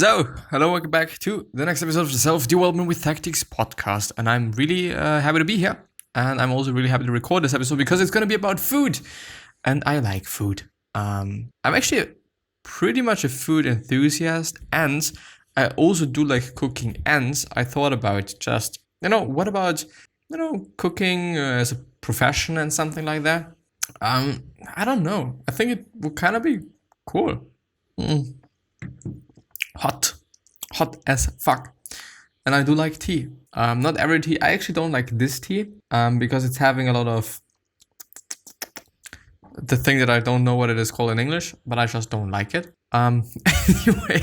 So, hello, welcome back to the next episode of the Self-Development with Tactics podcast. And I'm really happy to be here. And I'm also really happy to record this episode because it's going to be about food. And I like food. I'm actually pretty much a food enthusiast. And I also do like cooking. And I thought about just, what about, cooking as a profession and something like that? I don't know. I think it would kind of be cool. Hot as fuck. And I do like tea. Not every tea. I actually don't like this tea because it's having a lot of the thing that I don't know what it is called in English, but I just don't like it. Anyway,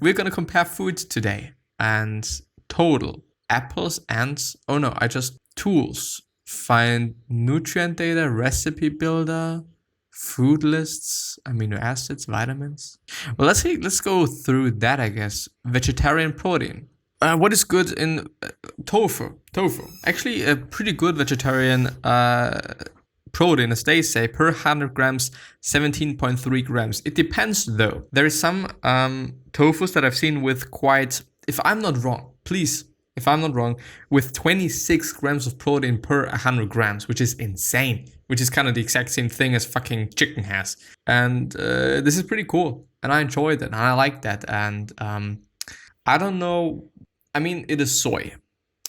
we're gonna compare food today and total apples and tools. Find nutrient data, recipe builder, food lists, amino acids, vitamins. Well, let's go through that, I guess. Vegetarian protein. What is good in tofu? Tofu. Actually, a pretty good vegetarian protein, as they say, per 100 grams, 17.3 grams. It depends, though. There is some tofus that I've seen with quite, if I'm not wrong, with 26 grams of protein per 100 grams, which is insane, which is kind of the exact same thing as fucking chicken has. And this is pretty cool. And I enjoyed it and I like that. And I don't know. I mean, it is soy.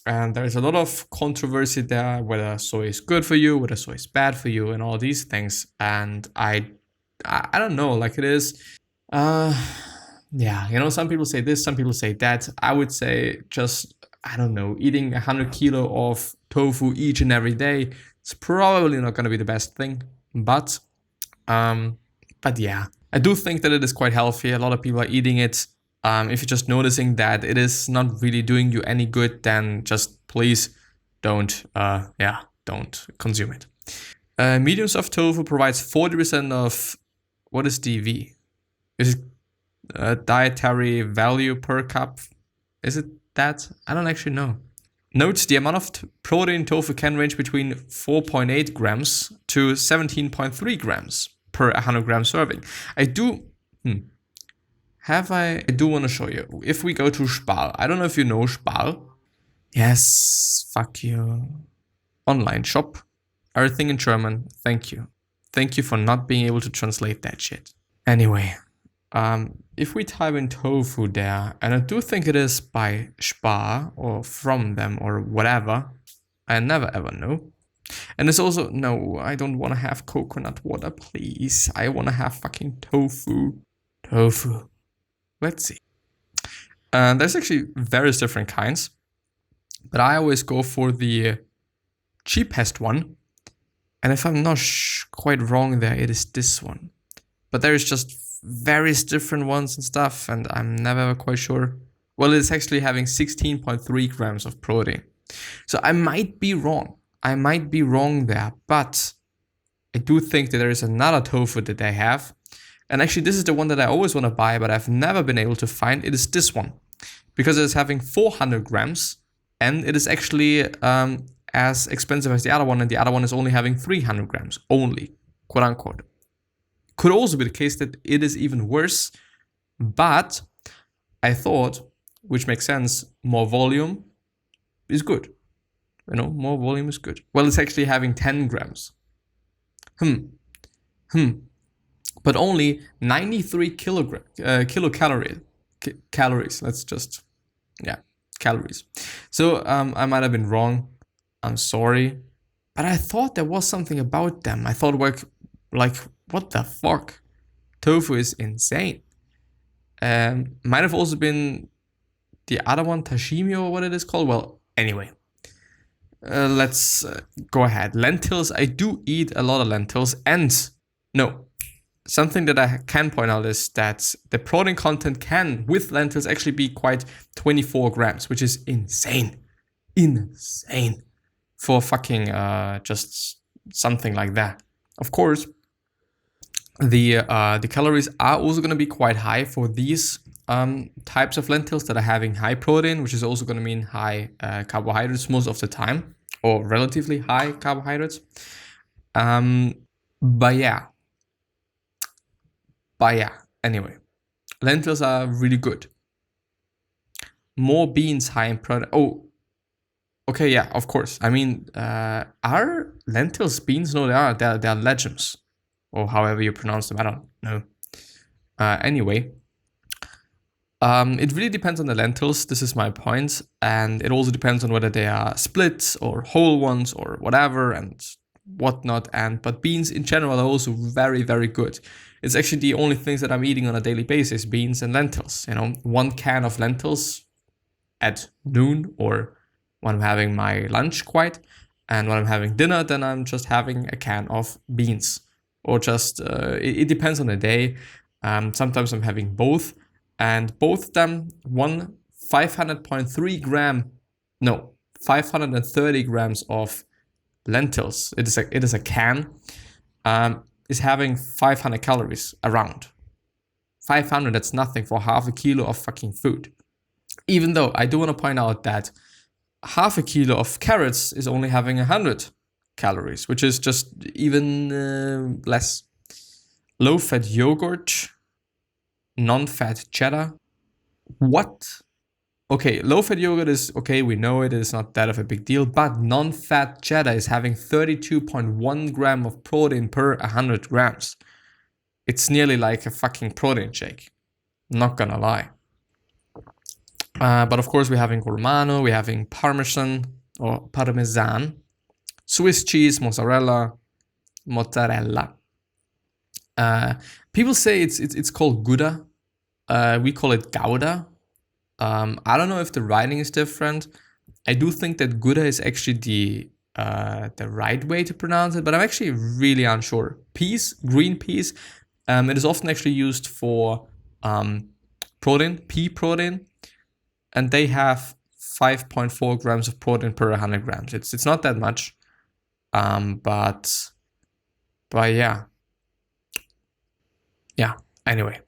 And there's a lot of controversy there, whether soy is good for you, whether soy is bad for you, and all these things. And I don't know, like it is. Yeah, some people say this, some people say that. I would say just, I don't know, eating 100 kilo of tofu each and every day, it's probably not going to be the best thing. But yeah, I do think that it is quite healthy. A lot of people are eating it. If you're just noticing that it is not really doing you any good, then just please don't consume it. Medium soft tofu provides 40% of, what is DV? Is it dietary value per cup? Is it that? I don't actually know. Note the amount of protein tofu can range between 4.8 grams to 17.3 grams per 100 gram serving. I do want to show you. If we go to Spar, I don't know if you know Spar. Yes, fuck you. Online shop. Everything in German. Thank you. Thank you for not being able to translate that shit. Anyway, if we type in tofu there, and I do think it is by Spar or from them or whatever, I never ever know. And it's also, no, I don't want to have coconut water, please. I want to have fucking tofu. Tofu. Let's see. There's actually various different kinds, but I always go for the cheapest one. And if I'm not quite wrong there, it is this one. But there is just various different ones and stuff, and I'm never quite sure. Well, it's actually having 16.3 grams of protein. So I might be wrong. There, but I do think that there is another tofu that they have. And actually, this is the one that I always want to buy, but I've never been able to find. It is this one, because it is having 400 grams, and it is actually as expensive as the other one, and the other one is only having 300 grams, only, quote unquote. Could also be the case that it is even worse, but I thought, which makes sense, more volume is good. More volume is good. Well, it's actually having 10 grams. But only 93 kilocalories. Calories. Calories. So I might have been wrong. I'm sorry. But I thought there was something about them. I thought, like, what the fuck? Tofu is insane. Might have also been the other one, sashimi or what it is called. Well, anyway. Let's go ahead. Lentils. I do eat a lot of lentils. And no, something that I can point out is that the protein content can, with lentils, actually be quite 24 grams, which is insane. Insane. For fucking just something like that. Of course, the calories are also going to be quite high for these types of lentils that are having high protein, which is also going to mean high carbohydrates most of the time, or relatively high carbohydrates. But yeah. Anyway, Lentils are really good. More beans high in protein. Oh, okay, yeah, of course. I mean, are lentils beans? No, they are. They're legumes, or however you pronounce them. I don't know. Anyway, it really depends on the lentils. This is my point, and it also depends on whether they are split or whole ones or whatever and whatnot. But beans in general are also very, very good. It's actually the only things that I'm eating on a daily basis: beans and lentils. You know, 1 can of lentils at noon, or when I'm having my lunch quite, and when I'm having dinner, then I'm just having a can of beans, or just it depends on the day. Sometimes I'm having both, and both of them 500.3 gram, no, 530 grams of lentils. It is a can. Is having 500 calories around. 500, that's nothing for half a kilo of fucking food. Even though I do want to point out that half a kilo of carrots is only having 100 calories, which is just even less. Low-fat yogurt, non-fat cheddar. What? Okay, low-fat yogurt is okay, we know it is not that of a big deal, but non-fat cheddar is having 32.1 gram of protein per 100 grams. It's nearly like a fucking protein shake. Not gonna lie. But of course, we're having Romano, we're having Parmesan or Parmesan, Swiss cheese, mozzarella. People say it's called Gouda. We call it Gouda. I don't know if the writing is different. I do think that Gouda is actually the right way to pronounce it, but I'm actually really unsure. Peas, green peas. It is often actually used for protein, pea protein. And they have 5.4 grams of protein per 100 grams. It's not that much, but yeah. Anyway,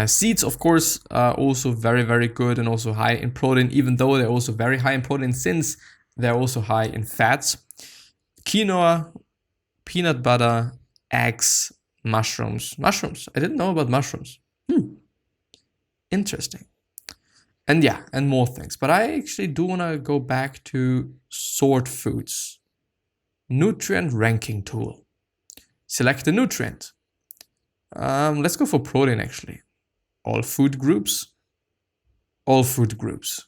seeds, of course, are also very, very good and also high in protein, even though they're also very high in protein since they're also high in fats. Quinoa, peanut butter, eggs, mushrooms. Mushrooms. I didn't know about mushrooms. Interesting. And yeah, and more things. But I actually do want to go back to sort foods. Nutrient ranking tool. Select the nutrient. Let's go for protein actually. All food groups. All food groups.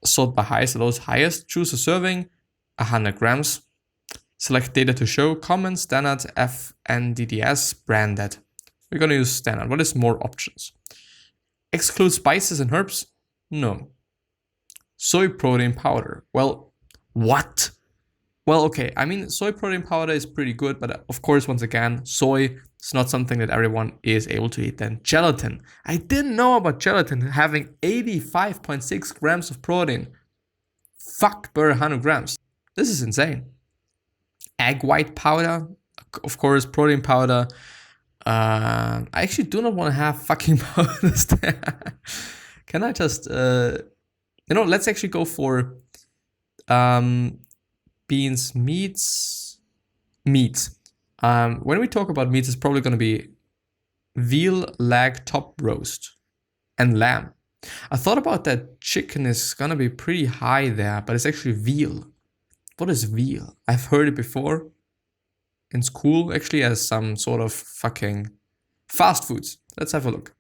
Sort by highest and lowest. Highest. Choose a serving. 100 grams. Select data to show. Common, standard, FNDDS, branded. We're going to use standard. What is more options? Exclude spices and herbs? No. Soy protein powder. Well, what? Well, okay. I mean, soy protein powder is pretty good, but of course, once again, soy is not something that everyone is able to eat. Then gelatin. I didn't know about gelatin having 85.6 grams of protein. Fuck per 100 grams. This is insane. Egg white powder. Of course, protein powder. I actually do not want to have fucking powders there. Can I just, let's actually go for beans, meats. When we talk about meats, it's probably going to be veal, leg, top roast, and lamb. I thought about that chicken is going to be pretty high there, but it's actually veal. What is veal? I've heard it before. In school, actually, as some sort of fucking fast foods. Let's have a look.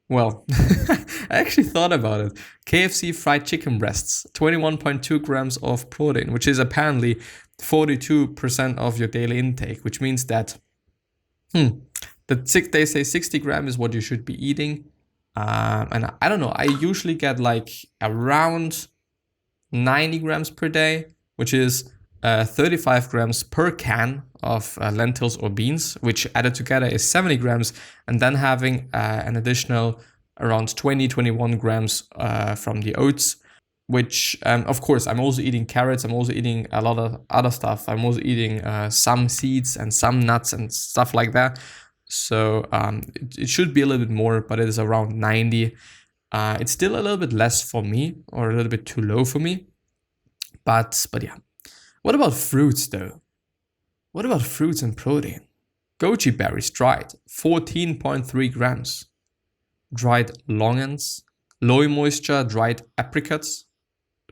Well, I actually thought about it. KFC fried chicken breasts, 21.2 grams of protein, which is apparently 42% of your daily intake, which means that they say 60 grams is what you should be eating. And I don't know, I usually get like around 90 grams per day, which is 35 grams per can of lentils or beans, which added together is 70 grams, and then having an additional around 21 grams from the oats, which of course I'm also eating carrots, I'm also eating a lot of other stuff, I'm also eating some seeds and some nuts and stuff like that, so it should be a little bit more, but it is around 90. It's still a little bit less for me, or a little bit too low for me, but yeah. What about fruits though? What about fruits and protein? Goji berries dried, 14.3 grams. Dried longans, low moisture, dried apricots,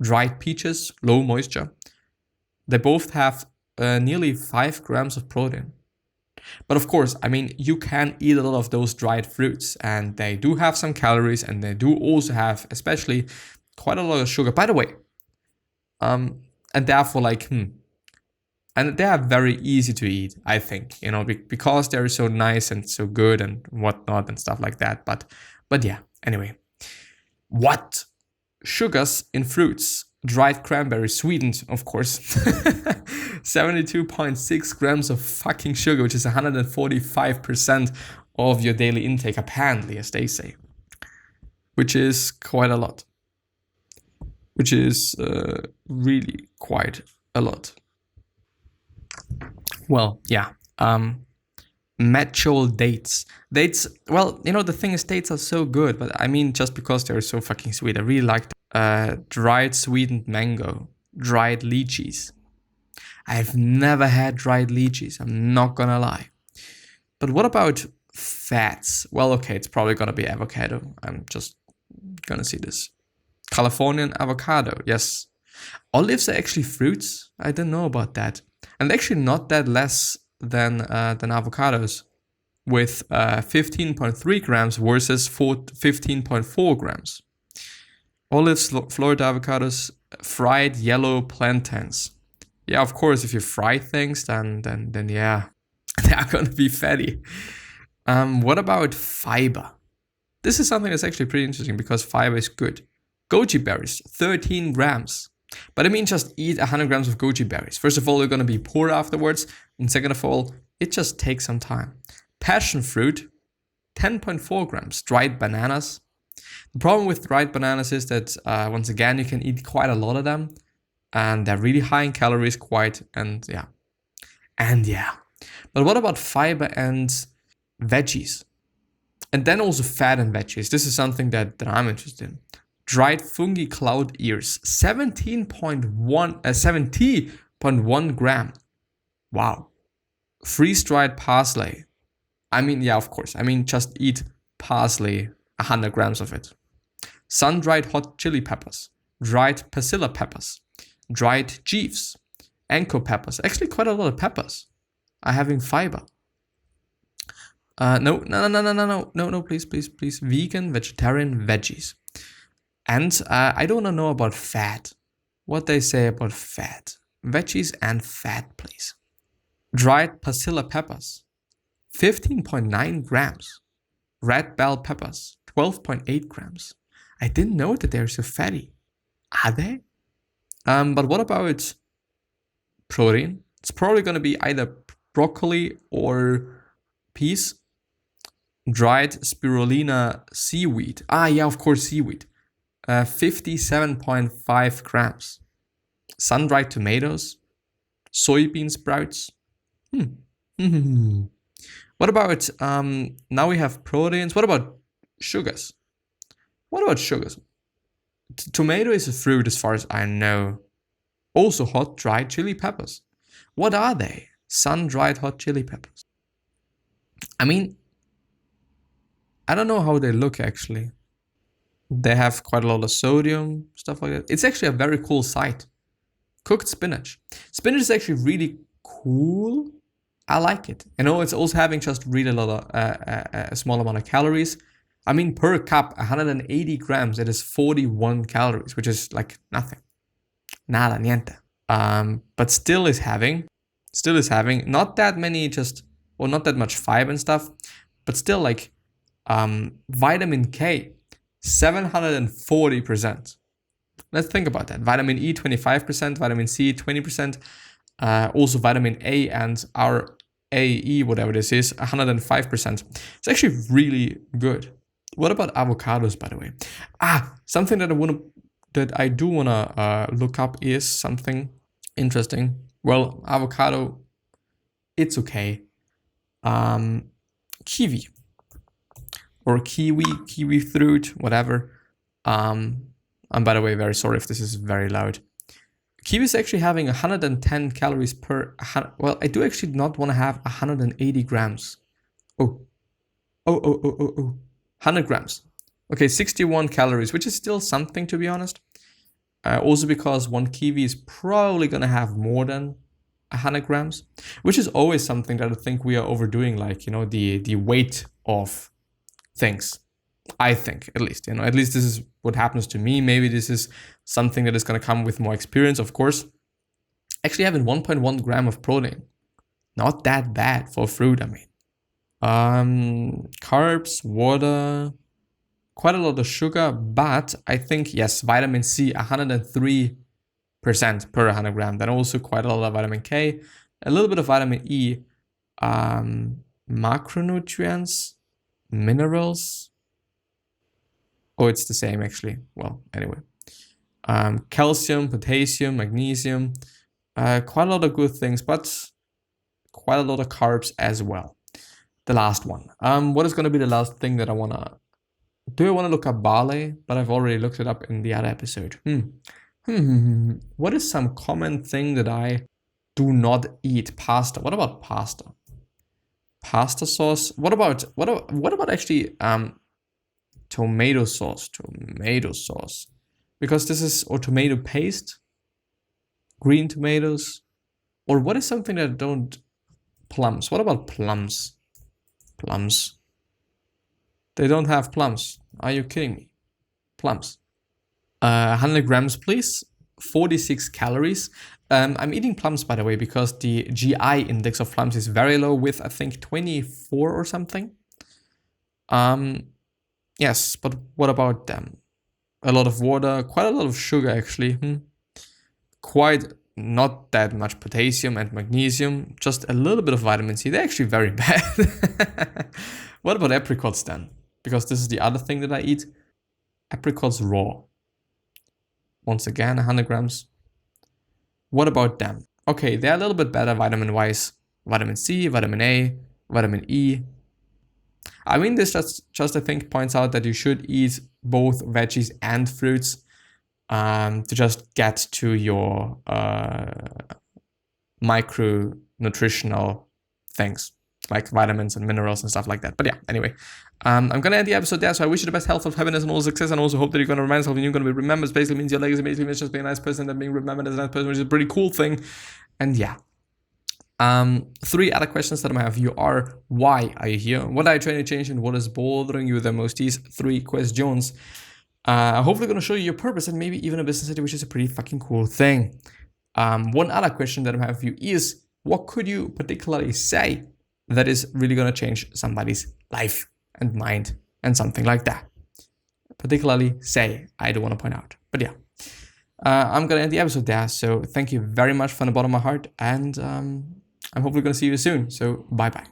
dried peaches, low moisture. They both have nearly 5 grams of protein. But of course, I mean, you can eat a lot of those dried fruits and they do have some calories and they do also have, especially, quite a lot of sugar. By the way, and therefore like, and they are very easy to eat, I think, you know, because they're so nice and so good and whatnot and stuff like that. But yeah, anyway. What? Sugars in fruits. Dried cranberry, sweetened, of course. 72.6 grams of fucking sugar, which is 145% of your daily intake, apparently, as they say. Which is quite a lot. Which is really quite a lot. Well, yeah. Methyl dates. Dates, well, you know, the thing is, dates are so good, but I mean, just because they're so fucking sweet. I really like dried sweetened mango, dried lychees. I've never had dried lychees, I'm not gonna lie. But what about fats? Well, okay, it's probably gonna be avocado. I'm just gonna see this. Californian avocado, yes. Olives are actually fruits. I didn't know about that. And actually not that less than avocados, with 15.3 grams versus 15.4 grams. Olives, Florida avocados, fried yellow plantains. Yeah, of course, if you fry things, then yeah, they are gonna be fatty. What about fiber? This is something that's actually pretty interesting because fiber is good. Goji berries, 13 grams. But I mean, just eat 100 grams of goji berries. First of all, you're gonna be poor afterwards. And second of all, it just takes some time. Passion fruit, 10.4 grams. Dried bananas. The problem with dried bananas is that, once again, you can eat quite a lot of them. And they're really high in calories, and yeah. But what about fiber and veggies? And then also fat and veggies. This is something that I'm interested in. Dried fungi cloud ears, 70.1 gram. Wow. Freeze-dried parsley. I mean, yeah, of course. I mean, just eat parsley, 100 grams of it. Sun-dried hot chili peppers. Dried persilla peppers. Dried chives. Anko peppers. Actually, quite a lot of peppers are having fiber. No, please. Vegan, vegetarian, veggies. And I don't know about fat. What they say about fat. Veggies and fat, please. Dried persilla peppers, 15.9 grams. Red bell peppers, 12.8 grams. I didn't know that they're so fatty. Are they? But what about protein? It's probably going to be either broccoli or peas. Dried spirulina seaweed. Yeah, of course, seaweed. 57.5 grams. Sun-dried tomatoes. Soybean sprouts. What about, now we have proteins. What about sugars? Tomato is a fruit as far as I know. Also hot dried chili peppers. What are they? Sun-dried hot chili peppers. I mean, I don't know how they look actually. They have quite a lot of sodium, stuff like that. It's actually a very cool site. Cooked spinach. Spinach is actually really cool. I like it. You know, it's also having just really a lot of a small amount of calories. I mean, per cup, 180 grams, it is 41 calories, which is like nothing. Nada, niente. But still is having not that many not that much fiber and stuff, but still like vitamin K, 740%. Let's think about that. Vitamin E, 25%, vitamin C, 20%, also vitamin A and RAE, whatever this is, 105%. It's actually really good. What about avocados, by the way? Something that I do wanna look up is something interesting. Well, avocado, it's okay. Kiwi or kiwi fruit, whatever. I'm, by the way, very sorry if this is very loud. Kiwi is actually having 110 calories per, well, I do actually not want to have 180 grams. Oh, 100 grams. Okay, 61 calories, which is still something, to be honest. Also because one kiwi is probably going to have more than 100 grams, which is always something that I think we are overdoing, like, you know, the weight of things. I think, at least, you know, at least this is what happens to me. Maybe this is something that is going to come with more experience, of course. Actually having 1.1 gram of protein, not that bad for fruit, I mean. Carbs, water, quite a lot of sugar, but I think, yes, vitamin C, 103% per 100 gram. Then also quite a lot of vitamin K, a little bit of vitamin E, macronutrients, minerals. Oh, it's the same actually. Well, anyway. Calcium, potassium, magnesium, quite a lot of good things, but quite a lot of carbs as well. The last one. What is going to be the last thing that I want to... Do I want to look up barley? But I've already looked it up in the other episode. What is some common thing that I do not eat? Pasta. What about pasta? Pasta sauce. What about actually tomato sauce? Tomato sauce. Because this is, or tomato paste, green tomatoes, or what is something that I don't... Plums. What about plums? Plums. They don't have plums. Are you kidding me? Plums. 100 grams, please. 46 calories. I'm eating plums, by the way, because the GI index of plums is very low with, I think, 24 or something. Yes, but what about them? A lot of water, quite a lot of sugar, actually. Quite not that much potassium and magnesium, just a little bit of vitamin C. They're actually very bad. What about apricots then? Because this is the other thing that I eat. Apricots raw. Once again, 100 grams. What about them? Okay, they're a little bit better vitamin-wise. Vitamin C, vitamin A, vitamin E. I mean, this just I think points out that you should eat both veggies and fruits to just get to your micronutritional things like vitamins and minerals and stuff like that. But yeah, anyway, I'm gonna end the episode there. So I wish you the best health, of happiness, and all success, and also hope that you're gonna remind yourself and you're gonna be remembered. Basically means your legacy basically means just being a nice person and being remembered as a nice person, which is a pretty cool thing. And yeah. 3 other questions that I have you are: why are you here? What are you trying to change, and what is bothering you the most? These 3 questions. Hopefully gonna show you your purpose and maybe even a business idea, which is a pretty fucking cool thing. One other question that I have for you is: what could you particularly say that is really gonna change somebody's life and mind and something like that? Particularly say, I do want to point out. But yeah, I'm gonna end the episode there. So thank you very much from the bottom of my heart, and I'm hopefully gonna see you soon. So bye bye.